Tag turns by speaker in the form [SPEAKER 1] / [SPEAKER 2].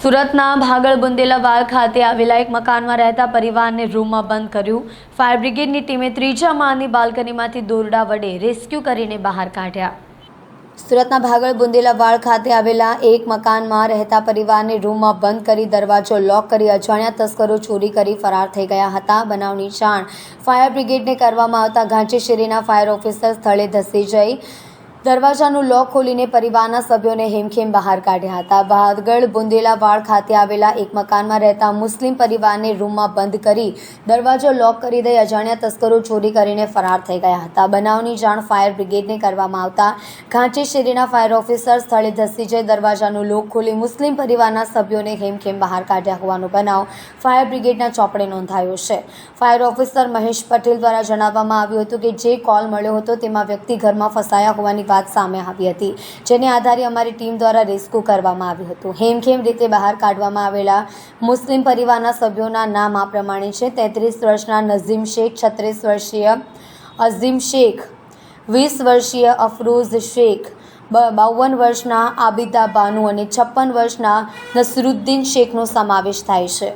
[SPEAKER 1] સુરતના ભાગળ બુંદેલાવાડ ખાતે આવેલા એક મકાનમાં રહેતા પરિવારને રૂમમાં બંધ કર્યું। ફાયર બ્રિગેડની ટીમે ત્રીજા માળની બાલ્કનીમાંથી દોરડા વડે રેસ્ક્યુ કરીને બહાર કાઢ્યા। સુરતના ભાગળ બુંદેલાવાડ ખાતે આવેલા એક મકાનમાં રહેતા પરિવારને રૂમમાં બંધ કરી દરવાજો લોક કરી અજાણ્યા તસ્કરો ચોરી કરી ફરાર થઈ ગયા હતા। બનાવની જાણ ફાયર બ્રિગેડને કરવામાં આવતા ઘાંચી શેરીના ફાયર ઓફિસર સ્થળે ધસી જઈ દરવાજાનું લોક ખોલીને પરિવારના સભ્યોને હેમખેમ બહાર કાઢ્યા હતા। ભાગળ બુંદેલાવાડ ખાતે આવેલા એક મકાનમાં રહેતા મુસ્લિમ પરિવારને રૂમમાં બંધ કરી દરવાજો લોક કરી દઈ અજાણ્યા તસ્કરો ચોરી કરીને ફરાર થઈ ગયા હતા। બનાવની જાણ ફાયર બ્રિગેડને કરવામાં આવતા ઘાંચી શેરીના ફાયર ઓફિસર સ્થળે ધસી જઈ દરવાજાનું લોક ખોલી મુસ્લિમ પરિવારના સભ્યોને હેમખેમ બહાર કાઢ્યા હોવાનો બનાવ ફાયર બ્રિગેડના ચોપડે નોંધાયો છે। ફાયર ઓફિસર મહેશ પટેલ દ્વારા જણાવવામાં આવ્યું હતું કે જે કોલ મળ્યો હતો તેમાં વ્યક્તિ ઘરમાં ફસાયા હોવાની વાત સામે આવી હતી, જેને આધારે અમારી ટીમ દ્વારા રેસ્ક્યુ કરવામાં આવ્યું હતું। હેમખેમ રીતે બહાર કાઢવામાં આવેલા મુસ્લિમ પરિવારના સભ્યોના નામ આ પ્રમાણે છે। 33 વર્ષના નઝીમ શેખ, 36 વર્ષીય અઝીમ શેખ, 20 વર્ષીય અફરોઝ શેખ, 52 વર્ષના આબિદા બાનુ અને 56 વર્ષના નસરુદ્દીન શેખનો સમાવેશ થાય છે।